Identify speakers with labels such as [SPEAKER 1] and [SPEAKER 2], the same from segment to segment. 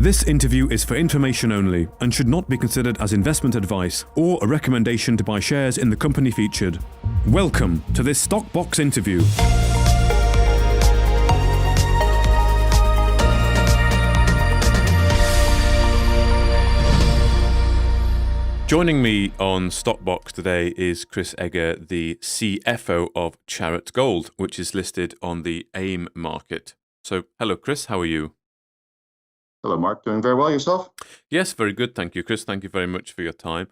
[SPEAKER 1] This interview is for information only and should not be considered as investment advice or a recommendation to buy shares in the company featured. Welcome to this Stockbox interview. Joining me on Stockbox today is Chris Egger, the CFO of Chaarat Gold, which is listed on the AIM market. So, hello Chris, how are you?
[SPEAKER 2] Hello Mark, doing very well, yourself?
[SPEAKER 1] Yes, very good, thank you Chris. Thank you very much for your time.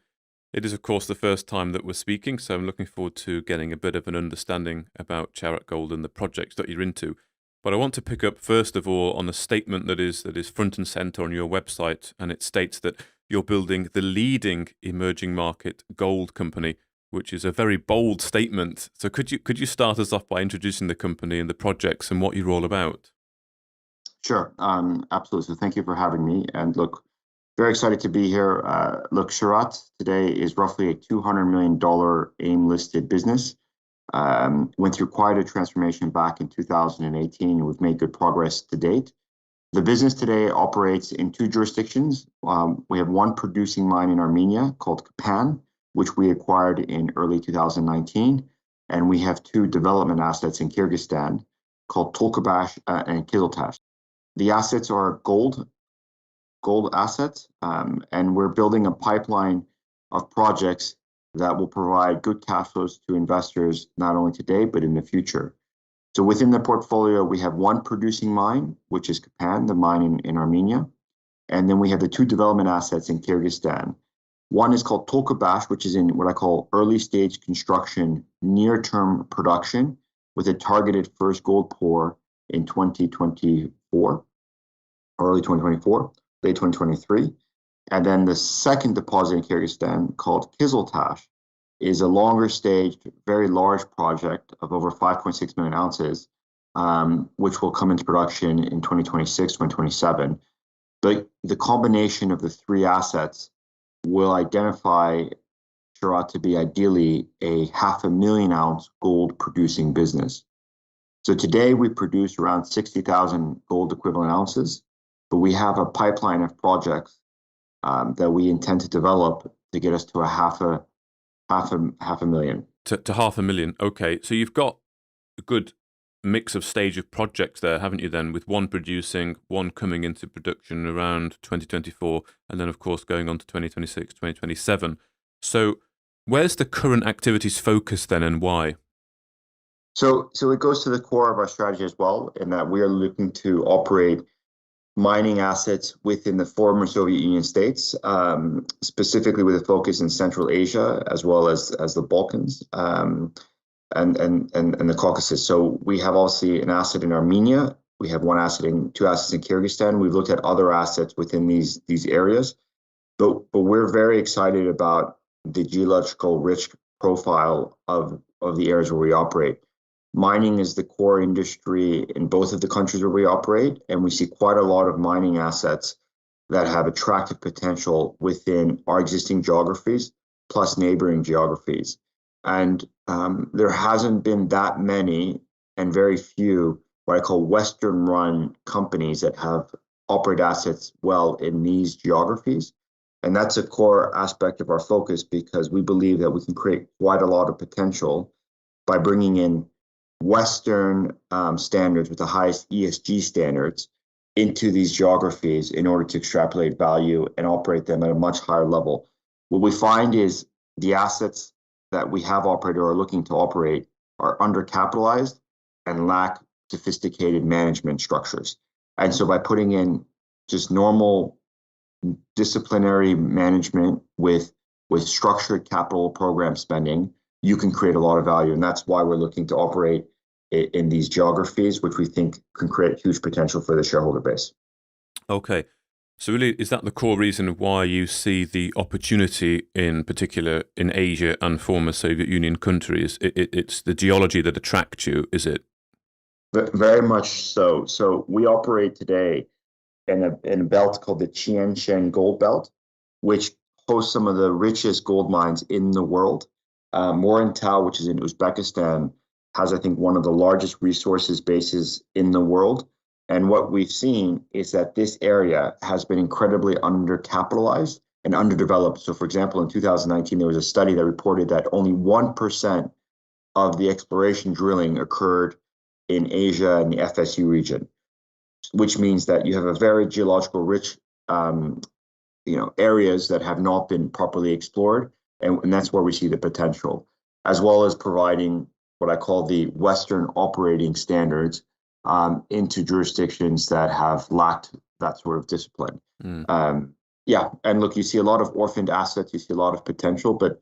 [SPEAKER 1] It is of course the first time that we're speaking, so I'm looking forward to getting a bit of an understanding about Chaarat Gold and the projects that you're into. But I want to pick up first of all on a statement that is front and center on your website, and it states that you're building the leading emerging market gold company, which is a very bold statement. So could you start us off by introducing the company and the projects and what you're all about?
[SPEAKER 2] Sure, absolutely. So thank you for having me. And look, very excited to be here. Look, Chaarat today is roughly a $200 million AIM-listed business. Went through quite a transformation back in 2018, and we've made good progress to date. The business today operates in two jurisdictions. We have one producing mine in Armenia called Kapan, which we acquired in early 2019. And we have two development assets in Kyrgyzstan called Tulkubash and Kiziltash. The assets are gold assets, and we're building a pipeline of projects that will provide good cash flows to investors, not only today, but in the future. So within the portfolio, we have one producing mine, which is Kapan, the mine in Armenia. And then we have the two development assets in Kyrgyzstan. One is called Tulkubash, which is in what I call early stage construction, near-term production, with a targeted first gold pour in 2024, early 2024, late 2023. And then the second deposit in Kyrgyzstan called Kiziltash is a longer staged, very large project of over 5.6 million ounces, which will come into production in 2026, 2027. But the combination of the three assets will identify Chaarat to be ideally a 500,000 ounce gold producing business. So today we produce around 60,000 gold equivalent ounces, but we have a pipeline of projects that we intend to develop to get us to a half a million.
[SPEAKER 1] To 500,000. Okay, so you've got a good mix of stage of projects there, haven't you then, with one producing, one coming into production around 2024, and then of course going on to 2026, 2027. So where's the current activities focus then, and why?
[SPEAKER 2] So it goes to the core of our strategy as well, in that we are looking to operate mining assets within the former Soviet Union states, specifically with a focus in Central Asia, as well as the Balkans and the Caucasus. So we have obviously an asset in Armenia. We have two assets in Kyrgyzstan. We've looked at other assets within these areas, but we're very excited about the geological rich profile of the areas where we operate. Mining is the core industry in both of the countries where we operate, and we see quite a lot of mining assets that have attractive potential within our existing geographies, plus neighboring geographies. And there hasn't been that many and very few what I call Western-run companies that have operate assets well in these geographies. And that's a core aspect of our focus, because we believe that we can create quite a lot of potential by bringing in Western standards with the highest ESG standards into these geographies in order to extrapolate value and operate them at a much higher level. What we find is the assets that we have operated or are looking to operate are undercapitalized and lack sophisticated management structures. And so by putting in just normal disciplinary management with structured capital program spending, you can create a lot of value. And that's why we're looking to operate in these geographies, which we think can create huge potential for the shareholder base.
[SPEAKER 1] Okay. So really, is that the core reason why you see the opportunity in particular in Asia and former Soviet Union countries? It's the geology that attracts you, is it?
[SPEAKER 2] Very much so. So we operate today in a belt called the Tian Gold Belt, which hosts some of the richest gold mines in the world. Morintal, which is in Uzbekistan, has, I think, one of the largest resources bases in the world. And what we've seen is that this area has been incredibly undercapitalized and underdeveloped. So, for example, in 2019, there was a study that reported that only 1% of the exploration drilling occurred in Asia and the FSU region, which means that you have a very geological rich areas that have not been properly explored, and that's where we see the potential, as well as providing what I call the Western operating standards into jurisdictions that have lacked that sort of discipline. Yeah, and look, you see a lot of orphaned assets, you see a lot of potential, but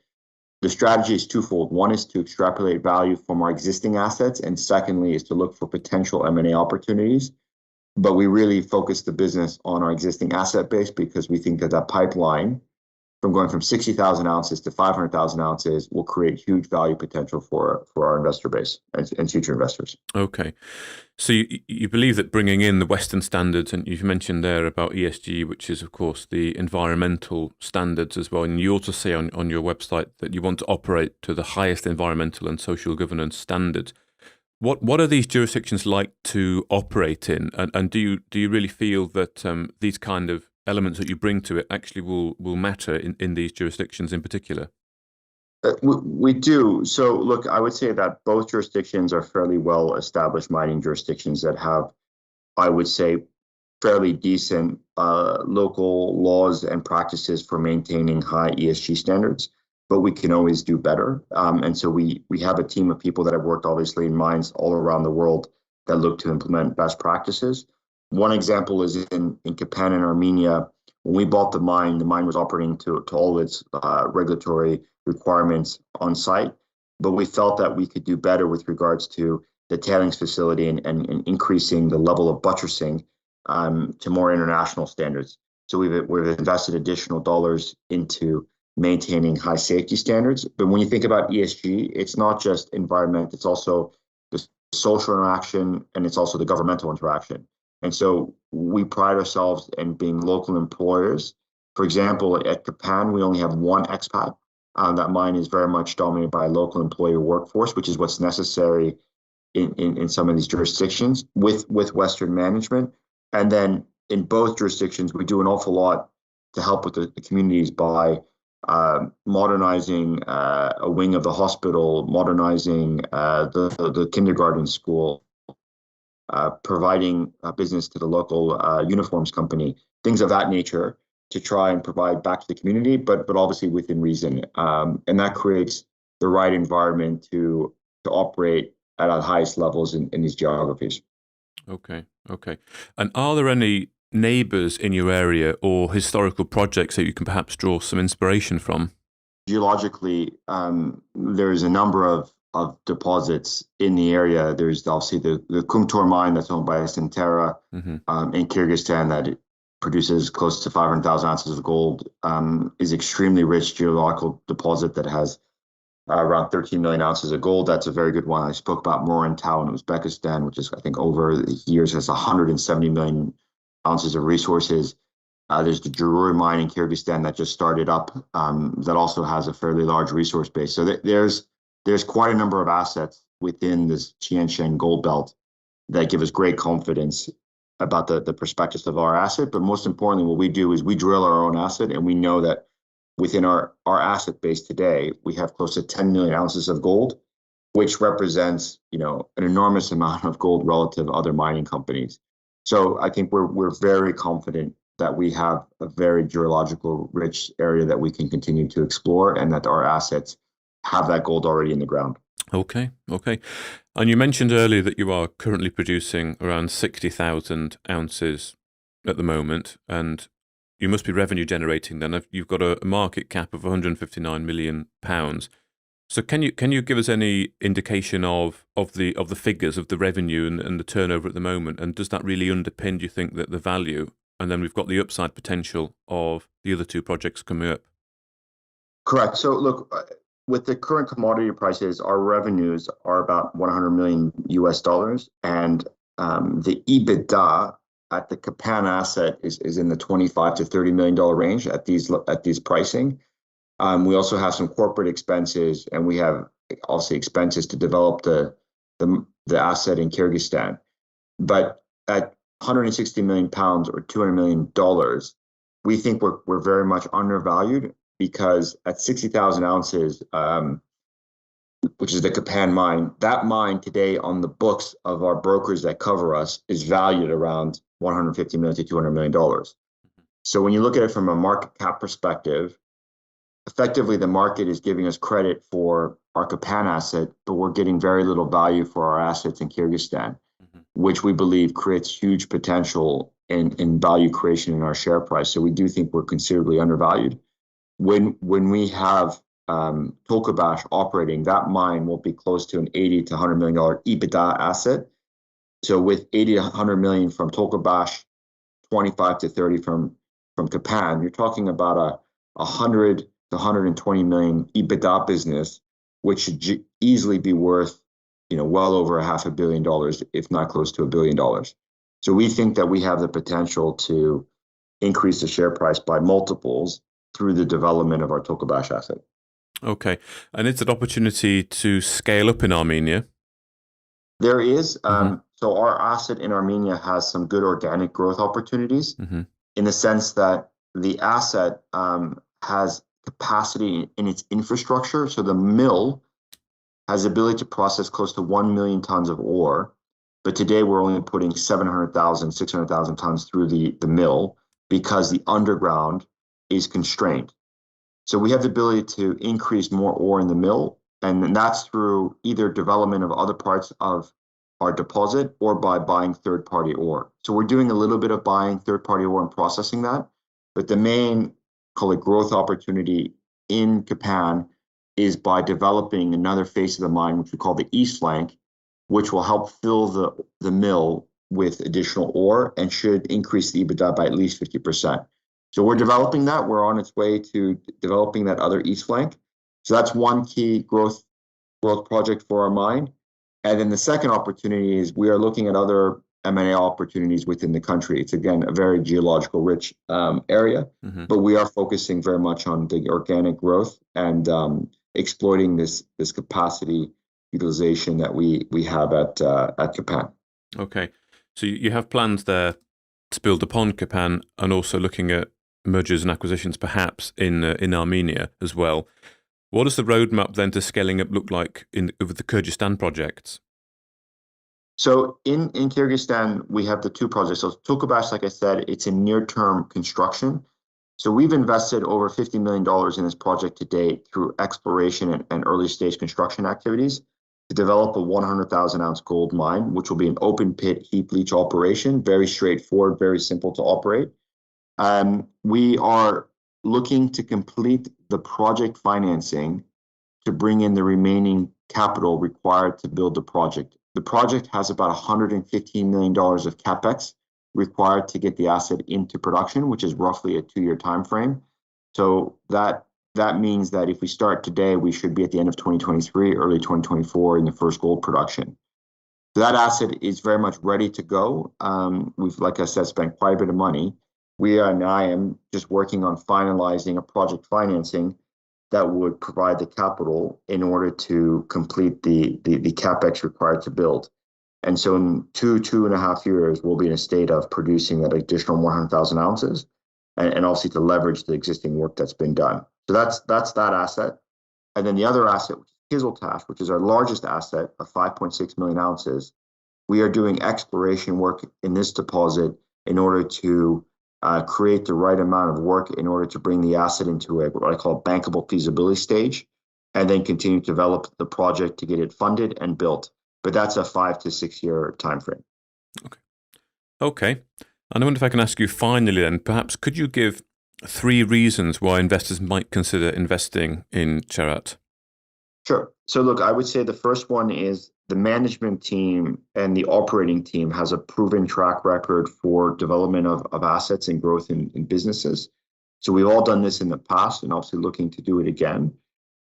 [SPEAKER 2] the strategy is twofold. One is to extrapolate value from our existing assets, and secondly is to look for potential M&A opportunities. But we really focus the business on our existing asset base because we think that that pipeline from going from 60,000 ounces to 500,000 ounces will create huge value potential for our investor base and future investors.
[SPEAKER 1] Okay. So you believe that bringing in the Western standards, and you've mentioned there about ESG, which is, of course, the environmental standards as well. And you also say on your website that you want to operate to the highest environmental and social governance standards. What are these jurisdictions like to operate in? And do you really feel that these kind of elements that you bring to it actually will matter in these jurisdictions in particular?
[SPEAKER 2] We do. So, look, I would say that both jurisdictions are fairly well-established mining jurisdictions that have, I would say, fairly decent local laws and practices for maintaining high ESG standards, but we can always do better. And so we have a team of people that have worked obviously in mines all around the world that look to implement best practices. One example is in Kapan in Armenia. When we bought the mine was operating to all its regulatory requirements on site, but we felt that we could do better with regards to the tailings facility and increasing the level of buttressing to more international standards. So we've invested additional dollars into maintaining high safety standards. But when you think about ESG, it's not just environment, it's also the social interaction and it's also the governmental interaction. And so we pride ourselves in being local employers. For example, at Kapan, we only have one expat. That mine is very much dominated by a local employee workforce, which is what's necessary in some of these jurisdictions with Western management. And then in both jurisdictions, we do an awful lot to help with the communities by modernizing a wing of the hospital, modernizing the kindergarten school, providing business to the local uniforms company, things of that nature to try and provide back to the community, but obviously within reason. And that creates the right environment to operate at our highest levels in these geographies.
[SPEAKER 1] Okay. And are there any neighbours in your area or historical projects that you can perhaps draw some inspiration from?
[SPEAKER 2] Geologically, there's a number of deposits in the area. There's obviously the Kumtor mine that's owned by Centerra in Kyrgyzstan that produces close to 500,000 ounces of gold, is extremely rich geological deposit that has around 13 million ounces of gold. That's a very good one. I spoke about Morantau in Uzbekistan, which is, I think, over the years has 170 million ounces of resources. There's the Jaruri mine in Kyrgyzstan that just started up that also has a fairly large resource base. So there's quite a number of assets within this Tianshan gold belt that give us great confidence about the prospectus of our asset. But most importantly, what we do is we drill our own asset, and we know that within our asset base today, we have close to 10 million ounces of gold, which represents, an enormous amount of gold relative to other mining companies. So I think we're very confident that we have a very geological rich area that we can continue to explore, and that our assets have that gold already in the ground.
[SPEAKER 1] Okay. And you mentioned earlier that you are currently producing around 60,000 ounces at the moment, and you must be revenue generating then. You've got a market cap of £159 million. So can you give us any indication of the figures of the revenue and the turnover at the moment? And does that really underpin, do you think, that the value? And then we've got the upside potential of the other two projects coming up.
[SPEAKER 2] Correct. So look, with the current commodity prices, our revenues are about $100 million US, and the EBITDA at the Kapan asset is in the $25 to $30 million range at these pricing. We also have some corporate expenses, and we have also expenses to develop the asset in Kyrgyzstan. But at 160 million pounds or $200 million, we think we're very much undervalued because at 60,000 ounces, which is the Kapan mine, that mine today on the books of our brokers that cover us is valued around 150 million to $200 million. So when you look at it from a market cap perspective, effectively the market is giving us credit for our Kapan asset, but we're getting very little value for our assets in Kyrgyzstan, which we believe creates huge potential in value creation in our share price. So we do think we're considerably undervalued. When we have Tulkubash operating, that mine will be close to an $80 to $100 million EBITDA asset. So with 80 to 100 million from Tulkubash, 25 to 30 from Kapan, you're talking about a 100 to 120 million EBITDA business, which should easily be worth, well over $500 million, if not close to $1 billion. So we think that we have the potential to increase the share price by multiples through the development of our Tulkubash asset.
[SPEAKER 1] Okay. And it's an opportunity to scale up in Armenia?
[SPEAKER 2] There is. So our asset in Armenia has some good organic growth opportunities in the sense that the asset has capacity in its infrastructure. So the mill has the ability to process close to 1 million tons of ore. But today we're only putting 700,000, 600,000 tons through the mill because the underground is constrained. So we have the ability to increase more ore in the mill, and that's through either development of other parts of our deposit or by buying third-party ore. So we're doing a little bit of buying third-party ore and processing that, but the main, call it growth opportunity in Kapan is by developing another face of the mine, which we call the East Flank, which will help fill the mill with additional ore and should increase the EBITDA by at least 50%. So we're developing that. We're on its way to developing that other East Flank. So that's one key growth project for our mine. And then the second opportunity is we are looking at other M&A opportunities within the country. It's, again, a very geological rich area, but we are focusing very much on the organic growth and exploiting this capacity utilization that we have at Kapan.
[SPEAKER 1] Okay. So you have plans there to build upon Kapan and also looking at mergers and acquisitions perhaps in Armenia as well. What does the roadmap then to scaling up look like with the Kyrgyzstan projects?
[SPEAKER 2] So in Kyrgyzstan, we have the two projects. So Tulkubash, like I said, it's in near-term construction. So we've invested over $50 million in this project to date through exploration and early-stage construction activities to develop a 100,000-ounce gold mine, which will be an open-pit heap leach operation, very straightforward, very simple to operate. We are looking to complete the project financing to bring in the remaining capital required to build the project. The project has about $115 million of capex required to get the asset into production, which is roughly a 2-year time frame. So that means that if we start today, we should be at the end of 2023, early 2024 in the first gold production. So that asset is very much ready to go. We've, like I said, spent quite a bit of money. I am just working on finalizing a project financing that would provide the capital in order to complete the capex required to build. And so in 2.5 years, we'll be in a state of producing that additional 100,000 ounces and obviously to leverage the existing work that's been done. So that's that asset. And then the other asset, which is Kyzyltash, which is our largest asset of 5.6 million ounces. We are doing exploration work in this deposit in order to create the right amount of work in order to bring the asset into what I call bankable feasibility stage, and then continue to develop the project to get it funded and built. But that's a 5 to 6 year time frame.
[SPEAKER 1] Okay. And I wonder if I can ask you finally then, perhaps could you give 3 reasons why investors might consider investing in Chaarat?
[SPEAKER 2] Sure. So look, I would say the first one is the management team and the operating team has a proven track record for development of assets and growth in businesses. So we've all done this in the past and obviously looking to do it again.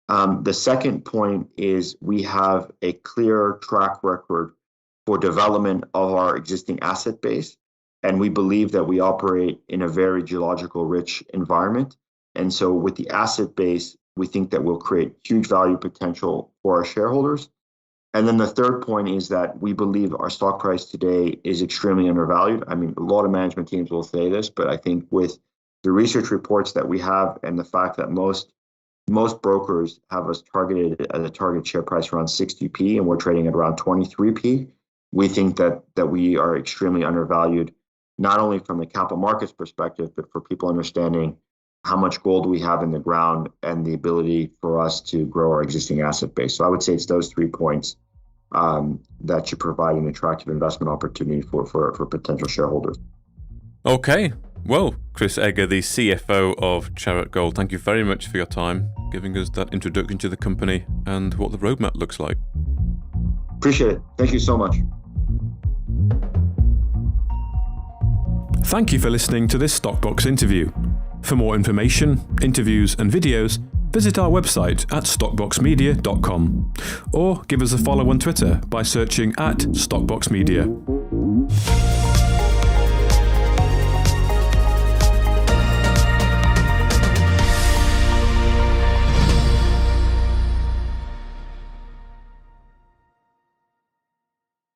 [SPEAKER 2] The second point is we have a clear track record for development of our existing asset base. And we believe that we operate in a very geological rich environment. And so with the asset base, we think that we'll create huge value potential for our shareholders. And then the third point is that we believe our stock price today is extremely undervalued. I mean, a lot of management teams will say this, but I think with the research reports that we have and the fact that most brokers have us targeted at a target share price around 60p, and we're trading at around 23p, we think that we are extremely undervalued, not only from the capital markets perspective, but for people understanding how much gold we have in the ground and the ability for us to grow our existing asset base. So I would say it's those 3 points that should provide an attractive investment opportunity for potential shareholders.
[SPEAKER 1] Okay. Well, Chris Egger, the CFO of Chaarat Gold, thank you very much for your time, giving us that introduction to the company and what the roadmap looks like.
[SPEAKER 2] Appreciate it. Thank you so much.
[SPEAKER 3] Thank you for listening to this Stockbox interview. For more information, interviews and videos, visit our website at stockboxmedia.com or give us a follow on Twitter by searching @StockboxMedia.